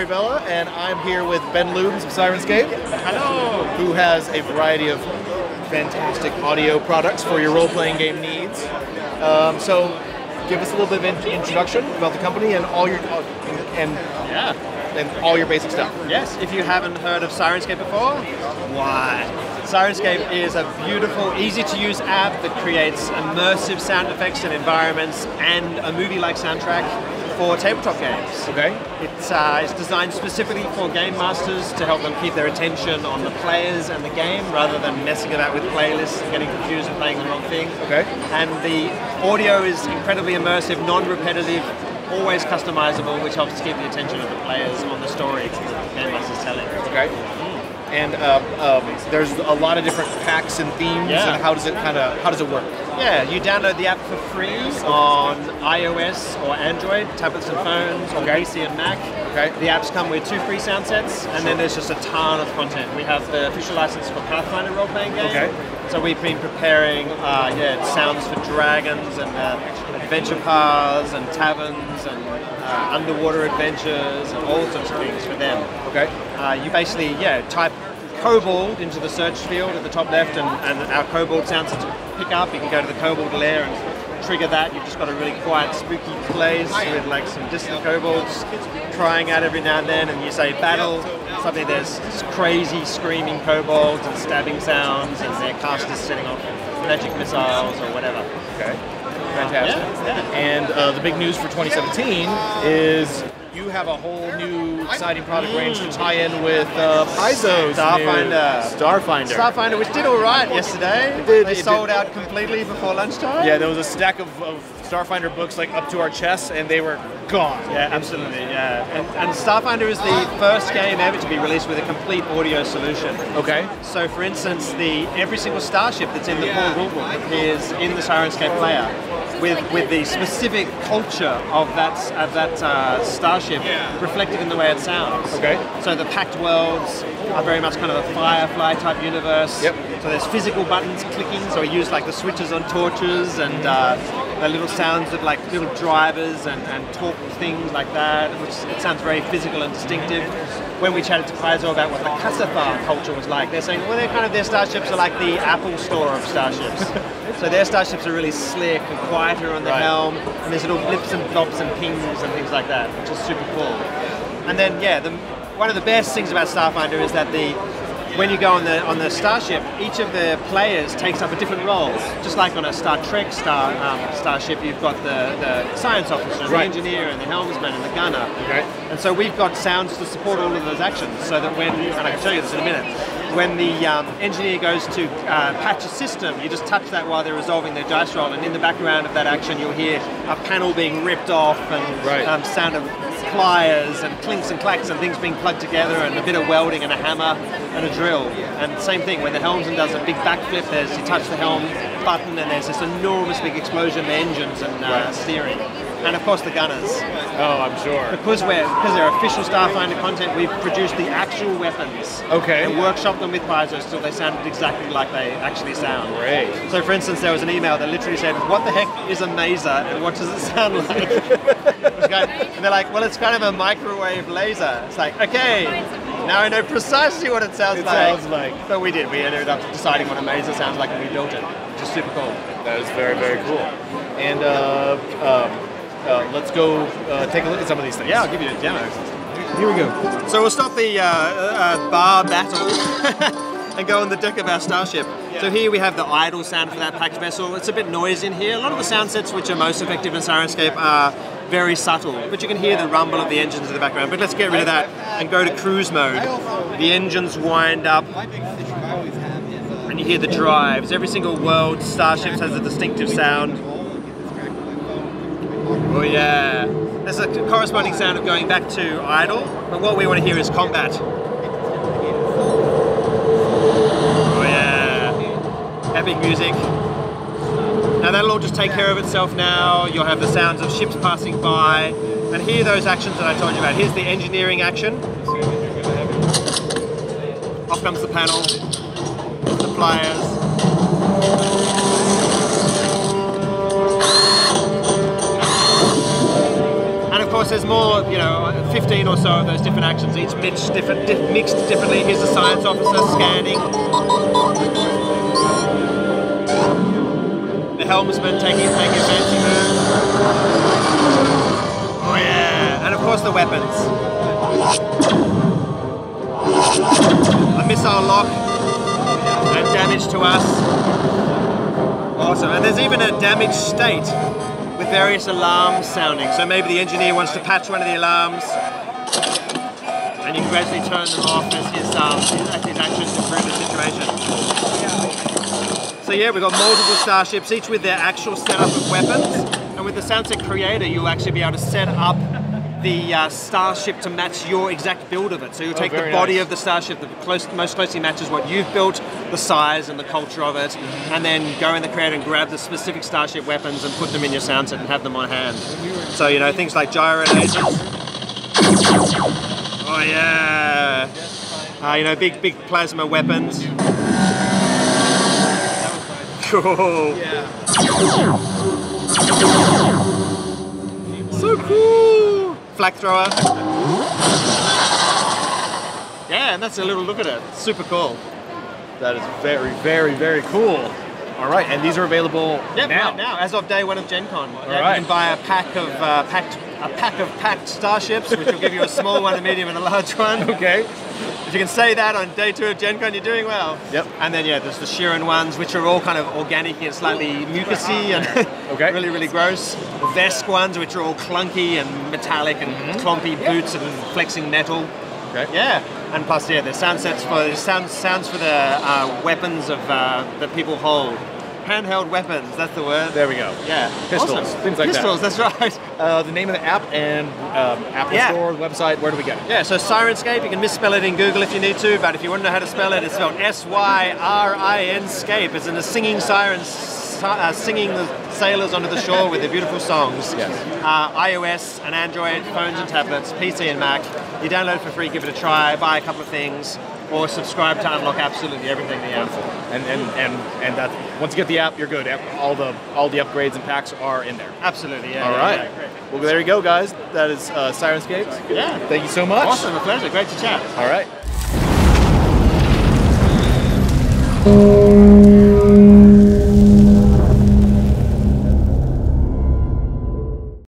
Vela, and I'm here with Ben Lubes of Syrinscape. Hello! Who has a variety of fantastic audio products for your role-playing game needs. So, give us a little bit of an introduction about the company and all your all your basic stuff. Yes, if you haven't heard of Syrinscape before, why? Syrinscape is a beautiful, easy-to-use app that creates immersive sound effects and environments and a movie-like soundtrack for tabletop games. Okay. It's designed specifically for game masters to help them keep their attention on the players and the game rather than messing about with playlists and getting confused and playing the wrong thing. Okay. And the audio is incredibly immersive, non-repetitive, always customizable, which helps to keep the attention of the players on the story that the game master's telling. Okay. And there's a lot of different packs and themes. Yeah. And how does it work? Yeah, you download the app for free on iOS or Android, tablets and phones, or PC and Mac. Okay. The apps come with 2 free sound sets, and then there's just a ton of content. We have the official license for Pathfinder role-playing game. Okay. So we've been preparing sounds for dragons and adventure paths and taverns and underwater adventures and all sorts of things for them. Okay. You basically type Kobold into the search field at the top left, and our Kobold sounds to pick up. You can go to the Kobold lair and trigger that. You've just got a really quiet, spooky place with like some distant kobolds crying out every now and then, and you say battle. Suddenly there's crazy screaming kobolds and stabbing sounds, and their casters setting off magic missiles or whatever. Okay. Fantastic. Yeah. And the big news for 2017 is you have a whole new exciting product range to tie in with Paizo's Starfinder, which did all right yesterday. They sold out completely before lunchtime. Yeah, there was a stack of Starfinder books like up to our chests, and they were gone. Yeah, absolutely. Yeah, and Starfinder is the first game ever to be released with a complete audio solution. Okay. So, for instance, every single starship that's in the core rulebook appears in the Syrinscape player, with the specific culture of that starship reflected in the way it sounds. Okay. So the packed worlds are very much kind of a Firefly type universe. Yep. So there's physical buttons clicking, so we use like the switches on torches and the little sounds of like little drivers and torque things like that, which it sounds very physical and distinctive. When we chatted to Paizo about what the Kasafar culture was like, they're saying, well, their starships are like the Apple store of starships. So their starships are really slick and quieter on the helm, and there's little blips and flops and pings and things like that, which is super cool. And then, one of the best things about Starfinder is that when you go on the starship, each of the players takes up a different role. Just like on a Star Trek starship, you've got the science officer, the engineer, and the helmsman, and the gunner. Okay. And so we've got sounds to support all of those actions, so that and I can show you this in a minute, when the engineer goes to patch a system, you just touch that while they're resolving their dice roll, and in the background of that action you'll hear a panel being ripped off and sound of pliers and clinks and clacks and things being plugged together and a bit of welding and a hammer and a drill. And same thing, when the helmsman does a big backflip, you touch the helm button and there's this enormous big explosion of engines and steering. And of course the gunners. Oh, I'm sure. Because they're official Starfinder content, we've produced the actual weapons. Okay. And workshopped them with Paizo so they sounded exactly like they actually sound. Great. So for instance, there was an email that literally said, what the heck is a mazer and what does it sound like? And they're like, well, it's kind of a microwave laser. It's like, okay, now I know precisely what it sounds like. But we ended up deciding what a mazer sounds like and we built it, which is super cool. That is very, very cool. And let's go take a look at some of these things. Yeah, I'll give you a demo. Here we go. So we'll stop the bar battle and go on the deck of our starship. So here we have the idle sound for that packed vessel. It's a bit noisy in here. A lot of the sound sets which are most effective in Syrinscape are very subtle, but you can hear the rumble of the engines in the background. But let's get rid of that and go to cruise mode. The engines wind up and you hear the drives. Every single world starship has a distinctive sound. Oh yeah. There's a corresponding sound of going back to idle, but what we want to hear is combat. Oh yeah. Epic music. Now that'll all just take care of itself now. You'll have the sounds of ships passing by, and hear those actions that I told you about. Here's the engineering action. Off comes the panel, the pliers. course, there's more, 15 or so of those different actions, each mixed differently. Here's the science officer scanning. The helmsman taking a fancy move. Oh yeah, and of course the weapons. A missile lock and damage to us. Awesome, and there's even a damaged state with various alarms sounding. So maybe the engineer wants to patch one of the alarms, and you can gradually turn them off as his actions improve the situation. So yeah, we've got multiple starships, each with their actual setup of weapons, and with the Soundset Creator, you'll actually be able to set up the starship to match your exact build of it. So you'll take the body of the starship that most closely matches what you've built, the size and the culture of it, and then go in the Creator and grab the specific starship weapons and put them in your Soundset and have them on hand. So, things like gyro lasers. Oh yeah! Big plasma weapons. Cool! Yeah. So cool! Flak thrower. Yeah, and that's a little look at it. Super cool. That is very, very, very cool. All right, and these are available now. Right now, as of day one of GenCon. You can buy a pack of packed starships, which will give you a small one, a medium, and a large one. Okay. If you can say that on day 2 of GenCon, you're doing well. Yep. And then there's the Syrin ones, which are all kind of organic and slightly mucusy and really, really gross. The Vesk ones, which are all clunky and metallic and clumpy boots and flexing metal. Okay. Yeah. And plus, there's sounds for the weapons of that people hold. Handheld weapons, that's the word. There we go. Yeah. Pistols, awesome. things like Pistols, that. That's right. The name of the app and Apple Store, website, where do we get it? Yeah, so Syrinscape, you can misspell it in Google if you need to, but if you want to know how to spell it, it's spelled S-Y-R-I-N-scape. It's in the singing sirens, singing the sailors onto the shore with their beautiful songs. Yes. iOS and Android, phones and tablets, PC and Mac. You download it for free, give it a try, buy a couple of things, or subscribe to unlock absolutely everything in the app. And that once you get the app, you're good. All the upgrades and packs are in there. Absolutely, yeah. All right. Yeah, great. Well, there you go, guys. That is Syrinscape. Yeah. Thank you so much. Awesome, a pleasure. Great to chat. All right.